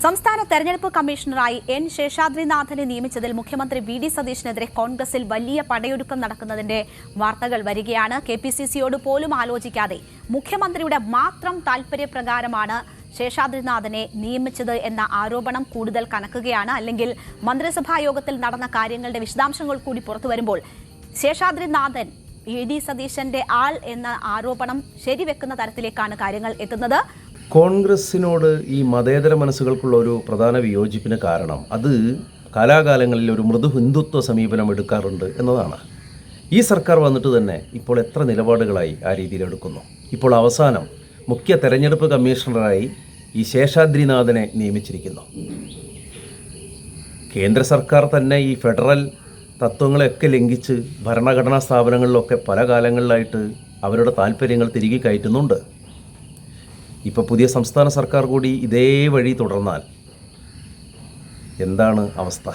സംസ്ഥാന തെരഞ്ഞെടുപ്പ് കമ്മീഷണറായി എൻ ശേഷാദ്രിനാഥനെ നിയമിച്ചതിൽ മുഖ്യമന്ത്രി വി ഡി സതീശനെതിരെ കോൺഗ്രസിൽ വലിയ പടയൊരുക്കം നടക്കുന്നതിന്റെ വാർത്തകൾ വരികയാണ്. കെപിസിസിയോട് പോലും ആലോചിക്കാതെ മുഖ്യമന്ത്രിയുടെ മാത്രം താൽപര്യപ്രകാരമാണ് ശേഷാദ്രിനാഥനെ നിയമിച്ചത് എന്ന ആരോപണം കൂടുതൽ കനക്കുകയാണ്. അല്ലെങ്കിൽ മന്ത്രിസഭാ യോഗത്തിൽ നടന്ന കാര്യങ്ങളുടെ വിശദാംശങ്ങൾ കൂടി പുറത്തു വരുമ്പോൾ ശേഷാദ്രിനാഥൻ വി ഡി സതീശന്റെ ആൾ എന്ന ആരോപണം ശരിവെക്കുന്ന തരത്തിലേക്കാണ് കാര്യങ്ങൾ എത്തുന്നത്. കോൺഗ്രസിനോട് ഈ മതേതര മനസ്സുകൾക്കുള്ള ഒരു പ്രധാന വിയോജിപ്പിന് കാരണം അത് കാലാകാലങ്ങളിൽ ഒരു മൃദു ഹിന്ദുത്വ സമീപനം എടുക്കാറുണ്ട് എന്നതാണ്. ഈ സർക്കാർ വന്നിട്ട് തന്നെ ഇപ്പോൾ എത്ര നിലപാടുകളായി ആ രീതിയിൽ എടുക്കുന്നു. ഇപ്പോൾ അവസാനം മുഖ്യ തെരഞ്ഞെടുപ്പ് കമ്മീഷണറായി ഈ ശേഷാദ്രിനാഥനെ നിയമിച്ചിരിക്കുന്നു. കേന്ദ്ര സർക്കാർ തന്നെ ഈ ഫെഡറൽ തത്വങ്ങളെയൊക്കെ ലംഘിച്ച് ഭരണഘടനാ സ്ഥാപനങ്ങളിലൊക്കെ പല കാലങ്ങളിലായിട്ട് അവരുടെ താല്പര്യങ്ങൾ തിരികെ കയറ്റുന്നുണ്ട്. ഇപ്പോൾ പുതിയ സംസ്ഥാന സർക്കാർ കൂടി ഇതേ വഴി തുടർന്നാൽ എന്താണ് അവസ്ഥ?